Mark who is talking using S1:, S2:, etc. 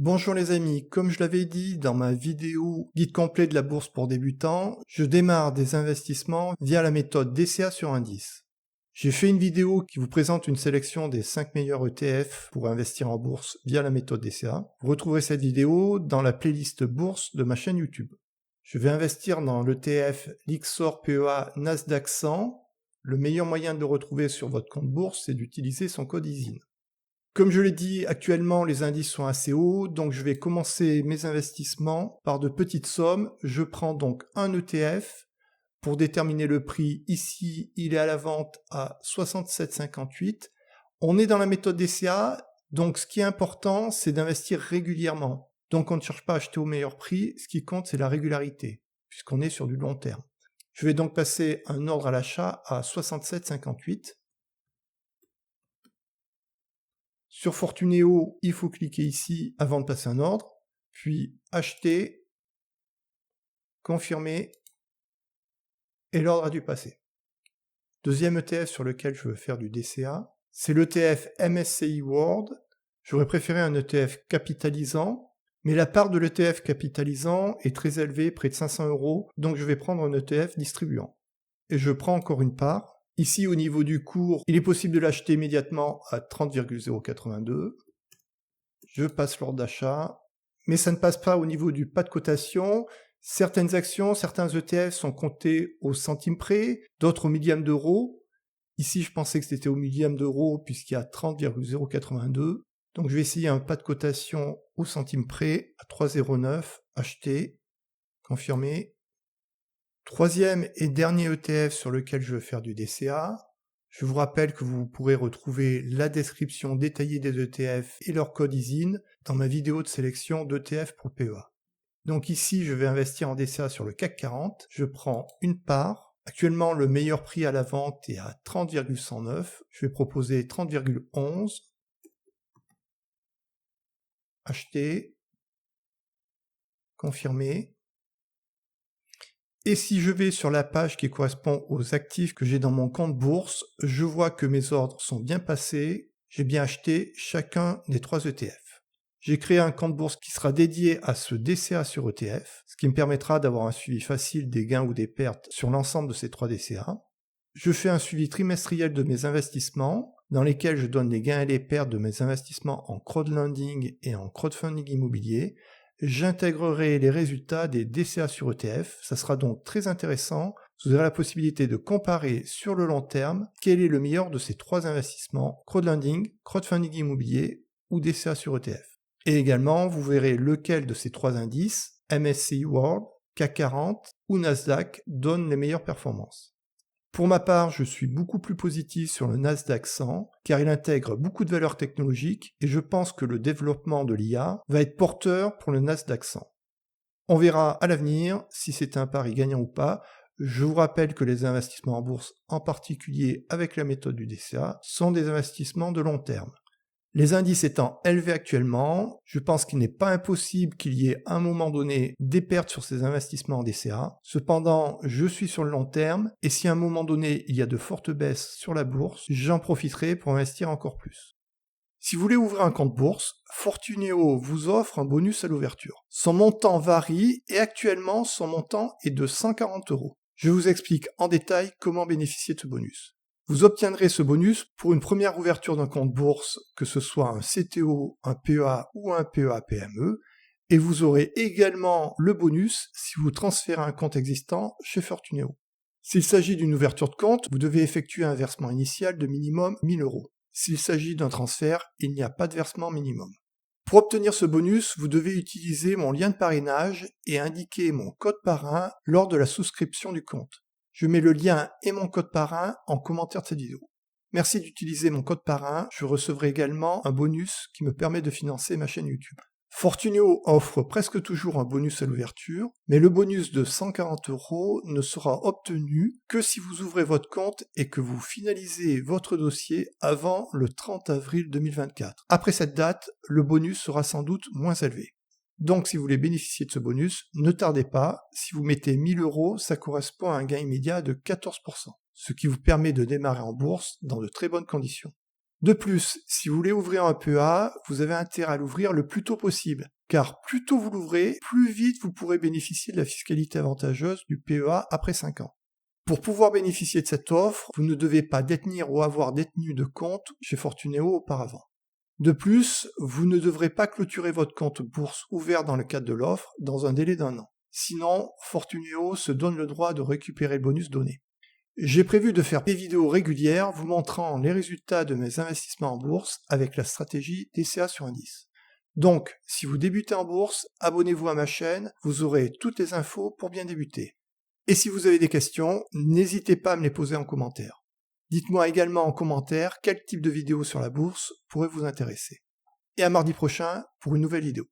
S1: Bonjour les amis, comme je l'avais dit dans ma vidéo guide complet de la bourse pour débutants, je démarre des investissements via la méthode DCA sur indice. J'ai fait une vidéo qui vous présente une sélection des 5 meilleurs ETF pour investir en bourse via la méthode DCA. Vous retrouverez cette vidéo dans la playlist bourse de ma chaîne YouTube. Je vais investir dans l'ETF Lyxor PEA Nasdaq 100. Le meilleur moyen de le retrouver sur votre compte bourse, c'est d'utiliser son code ISIN. Comme je l'ai dit, actuellement les indices sont assez hauts, donc je vais commencer mes investissements par de petites sommes. Je prends donc un ETF. Pour déterminer le prix, ici il est à la vente à 67,58. On est dans la méthode DCA, donc ce qui est important, c'est d'investir régulièrement. Donc on ne cherche pas à acheter au meilleur prix, ce qui compte c'est la régularité, puisqu'on est sur du long terme. Je vais donc passer un ordre à l'achat à 67,58. Sur Fortuneo, il faut cliquer ici avant de passer un ordre, puis acheter, confirmer, et l'ordre a dû passer. Deuxième ETF sur lequel je veux faire du DCA, c'est l'ETF MSCI World. J'aurais préféré un ETF capitalisant, mais la part de l'ETF capitalisant est très élevée, près de 500 €, donc je vais prendre un ETF distribuant. Et je prends encore une part. Ici, au niveau du cours, il est possible de l'acheter immédiatement à 30,082. Je passe l'ordre d'achat, mais ça ne passe pas au niveau du pas de cotation. Certaines actions, certains ETF sont comptés au centime près, d'autres au millième d'euro. Ici, je pensais que c'était au millième d'euro puisqu'il y a 30,082. Donc je vais essayer un pas de cotation au centime près à 3,09, acheter, confirmer. Troisième et dernier ETF sur lequel je veux faire du DCA. Je vous rappelle que vous pourrez retrouver la description détaillée des ETF et leur code ISIN dans ma vidéo de sélection d'ETF pour PEA. Donc ici, je vais investir en DCA sur le CAC 40. Je prends une part. Actuellement, le meilleur prix à la vente est à 30,109. Je vais proposer 30,11. Acheter. Confirmer. Et si je vais sur la page qui correspond aux actifs que j'ai dans mon compte bourse, je vois que mes ordres sont bien passés, j'ai bien acheté chacun des 3 ETF. J'ai créé un compte bourse qui sera dédié à ce DCA sur ETF, ce qui me permettra d'avoir un suivi facile des gains ou des pertes sur l'ensemble de ces 3 DCA. Je fais un suivi trimestriel de mes investissements, dans lesquels je donne les gains et les pertes de mes investissements en crowdlending et en crowdfunding immobilier. J'intégrerai les résultats des DCA sur ETF, ça sera donc très intéressant. Vous aurez la possibilité de comparer sur le long terme quel est le meilleur de ces 3 investissements, crowdlending, crowdfunding immobilier ou DCA sur ETF. Et également, vous verrez lequel de ces 3 indices, MSCI World, CAC 40 ou Nasdaq, donne les meilleures performances. Pour ma part, je suis beaucoup plus positif sur le Nasdaq 100 car il intègre beaucoup de valeurs technologiques et je pense que le développement de l'IA va être porteur pour le Nasdaq 100. On verra à l'avenir si c'est un pari gagnant ou pas. Je vous rappelle que les investissements en bourse, en particulier avec la méthode du DCA, sont des investissements de long terme. Les indices étant élevés actuellement, je pense qu'il n'est pas impossible qu'il y ait à un moment donné des pertes sur ces investissements en DCA. Cependant, je suis sur le long terme et si à un moment donné il y a de fortes baisses sur la bourse, j'en profiterai pour investir encore plus. Si vous voulez ouvrir un compte bourse, Fortuneo vous offre un bonus à l'ouverture. Son montant varie et actuellement son montant est de 140 €. Je vous explique en détail comment bénéficier de ce bonus. Vous obtiendrez ce bonus pour une première ouverture d'un compte bourse, que ce soit un CTO, un PEA ou un PEA PME, et vous aurez également le bonus si vous transférez un compte existant chez Fortuneo. S'il s'agit d'une ouverture de compte, vous devez effectuer un versement initial de minimum 1 000 €. S'il s'agit d'un transfert, il n'y a pas de versement minimum. Pour obtenir ce bonus, vous devez utiliser mon lien de parrainage et indiquer mon code parrain lors de la souscription du compte. Je mets le lien et mon code parrain en commentaire de cette vidéo. Merci d'utiliser mon code parrain, je recevrai également un bonus qui me permet de financer ma chaîne YouTube. Fortuneo offre presque toujours un bonus à l'ouverture, mais le bonus de 140 € ne sera obtenu que si vous ouvrez votre compte et que vous finalisez votre dossier avant le 30 avril 2024. Après cette date, le bonus sera sans doute moins élevé. Donc si vous voulez bénéficier de ce bonus, ne tardez pas, si vous mettez 1 000 €, ça correspond à un gain immédiat de 14%, ce qui vous permet de démarrer en bourse dans de très bonnes conditions. De plus, si vous voulez ouvrir un PEA, vous avez intérêt à l'ouvrir le plus tôt possible, car plus tôt vous l'ouvrez, plus vite vous pourrez bénéficier de la fiscalité avantageuse du PEA après 5 ans. Pour pouvoir bénéficier de cette offre, vous ne devez pas détenir ou avoir détenu de compte chez Fortuneo auparavant. De plus, vous ne devrez pas clôturer votre compte bourse ouvert dans le cadre de l'offre dans un délai d'1 an. Sinon, Fortuneo se donne le droit de récupérer le bonus donné. J'ai prévu de faire des vidéos régulières vous montrant les résultats de mes investissements en bourse avec la stratégie DCA sur indice. Donc, si vous débutez en bourse, abonnez-vous à ma chaîne, vous aurez toutes les infos pour bien débuter. Et si vous avez des questions, n'hésitez pas à me les poser en commentaire. Dites-moi également en commentaire quel type de vidéo sur la bourse pourrait vous intéresser. Et à mardi prochain pour une nouvelle vidéo.